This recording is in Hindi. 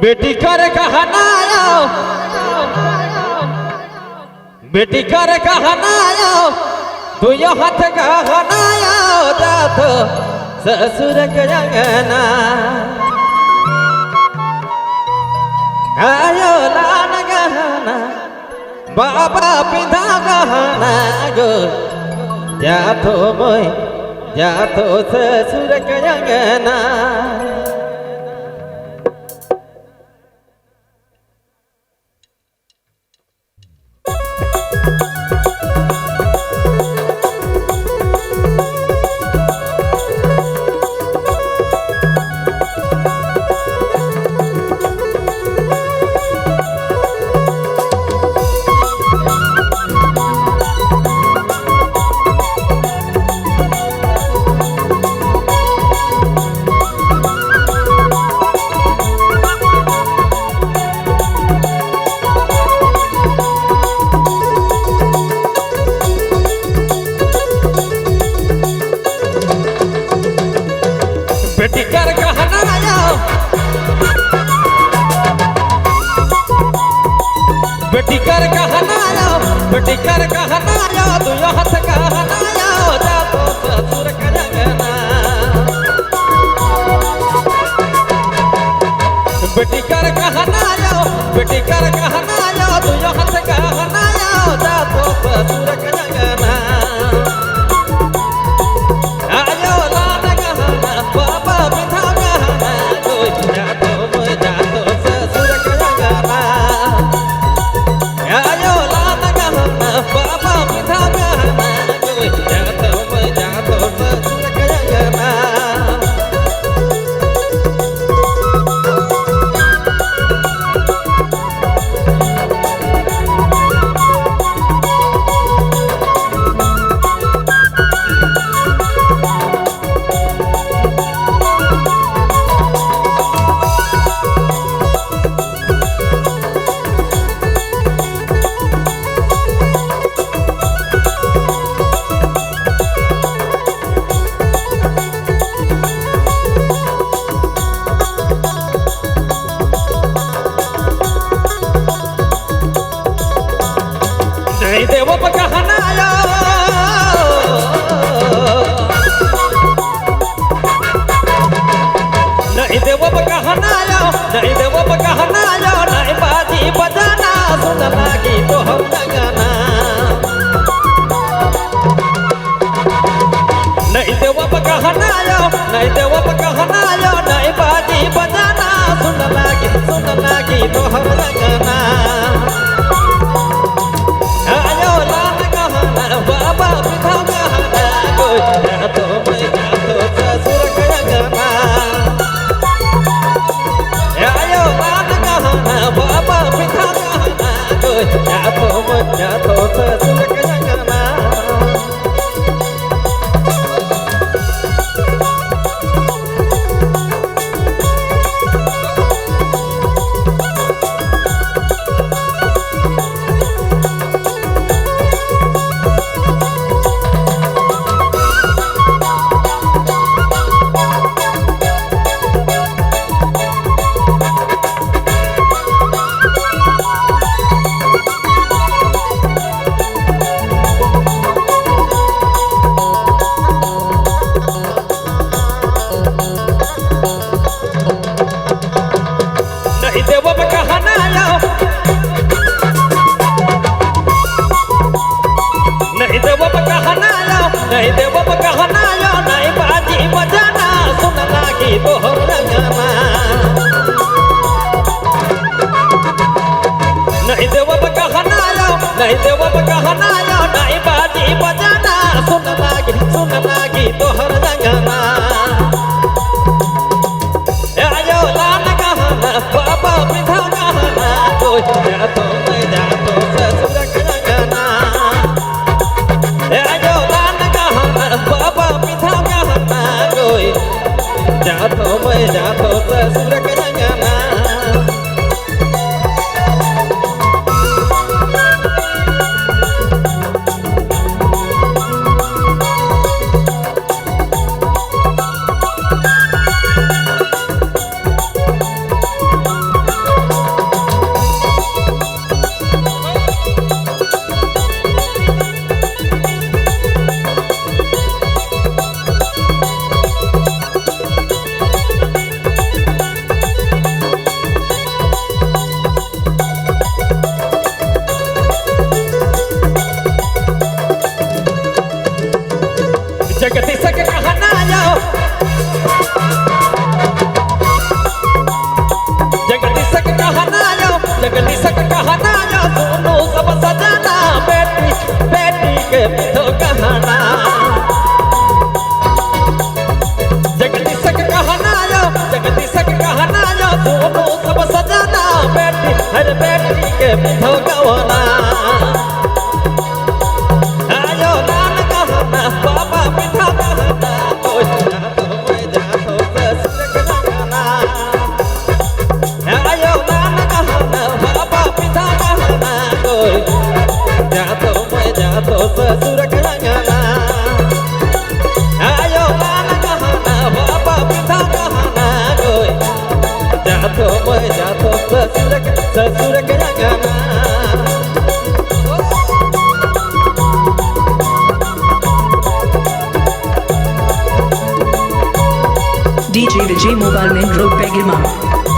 बेटी कर कहनाया बेटी कर कहनाया तू यो हाथ कहनाया जात ससुर के अंगना आयो लान गहना बाबा पिता गहना गो जातो ससुर के अंगना बेटी कर कहनाया बेटी कर कहनाया बेटी कर कहनाया तू यो हाथ कहनाया जातो ससुर के अंगना बेटी कर कहनाया बेटी कर कहनाया तू यो हाथ कहनाया जातो ससुर के अंगना नहीं देवो कहनाया नहीं देवो कहनाया नहीं देवो कहनाया नहीं बाजी बजाना सुन लागी तो हम गाना नहीं देवो कहनाया नहीं देवो कहनाया नहीं बाजी बजाना सुन लागी तो हम गाना बाबा पिता गहना गो जातो ससुर के अंगना आयो लान गहना बाबा पिता गहना गो जातो ससुर के अंगना नहीं देवो कहनाया नहीं देवो कहनाया नहीं देवो कहनाया नहीं बाजी बजाना सुन लागी तो हम गाना नहीं देवो कहनाया नहीं देवो कहनाया नहीं बाजी बजाना सुन लागी तो हम गाना आयो लान गहना बाबा पिता गहना गो जातो ससुर के अंगना आयो लान गहना बाबा पिता गहना गो जातो ससुर के अंगना जगदीश का कहना या सुनो सब सजना बेटी बेटी के मिठो कहना जगदीश का कहना या सुनो सब सजना बेटी हर बेटी के मिठो गवना आयो नान कहना बाबा मिठा कहना कोई जा तो मैं जा तो ससुर के कहना आयो नान कहना बाबा मिठा कहना कोई जा तो मैं जा तो ससुर के कहना आयो नान कहना बाबा मिठा कहना कोई जा तो मैं जा तो ससुर के कहना DJ Vijay Mobile Main Road Begirma.